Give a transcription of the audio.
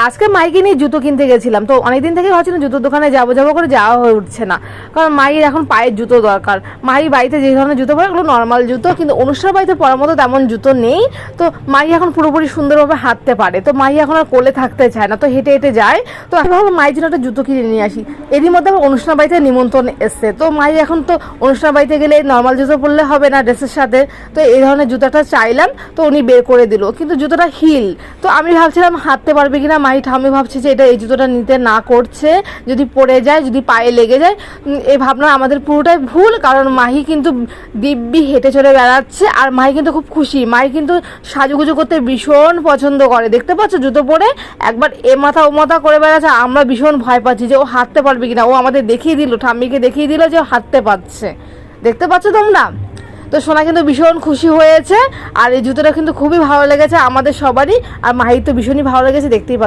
আজকে মাইকে নিয়ে জুতো কিনতে গেছিলাম, তো অনেকদিন থেকে ভাবছিলাম জুতোর দোকানে যাবো যাবো করে যাওয়া হয়ে উঠছে না, কারণ মায়ের এখন পায়ের জুতো দরকার। মায়ের বাড়িতে যে ধরনের জুতো পরে ওগুলো নর্মাল জুতো, কিন্তু অনুষ্ঠান বাড়িতে পরার মতো তেমন জুতো নেই। তো মাই এখন পুরোপুরি সুন্দরভাবে হাঁটতে পারে, তো মাই এখন আর কোলে থাকতে চায় না, তো হেঁটে হেঁটে যায়। তো আমি ভাবলাম মায়ের জন্য একটা জুতো কিনে নিয়ে আসি। এরই মধ্যে আমার অনুষ্ঠান বাড়িতে নিমন্ত্রণ এসছে, তো মাই এখন তো অনুষ্ঠান বাড়িতে গেলে নর্মাল জুতো পরলে হবে না ড্রেসের সাথে, তো এই ধরনের জুতোটা চাইলাম, তো উনি বের করে দিল, কিন্তু জুতোটা হিল। তো আমি ভাবছিলাম হাঁটতে পারবে কিনা মাই, আমি ভাবছি যে এটা এই জুতোটা নিতে না করছে, যদি পড়ে যায়, যদি পায়ে লেগে যায়। এই ভাবনা আমাদের পুরোটাই ভুল, কারণ মাহি কিন্তু দিব্যি হেঁটে চলে বেড়াচ্ছে, আর মাহি কিন্তু খুব খুশি। মাহি কিন্তু সাজুগুজু করতে ভীষণ পছন্দ করে, দেখতে পাচ্ছ জুতো পরে একবার এ মাথা ও মাথা করে বেড়াচ্ছে। আমরা ভীষণ ভয় পাচ্ছি যে ও হাঁটতে পারবে কিনা। ও আমাদের দেখিয়ে দিল, ঠাম্মিকে দেখিয়ে দিল যে ও হাঁটতে পারছে, দেখতে পাচ্ছ তোমরা। তো সোনা কিন্তু ভীষণ খুশি হয়েছে, আর এই জুতোটা কিন্তু খুবই ভালো লেগেছে আমাদের সবারই, আর মাহির তো ভীষণই ভালো লেগেছে, দেখতেই পাচ্ছ।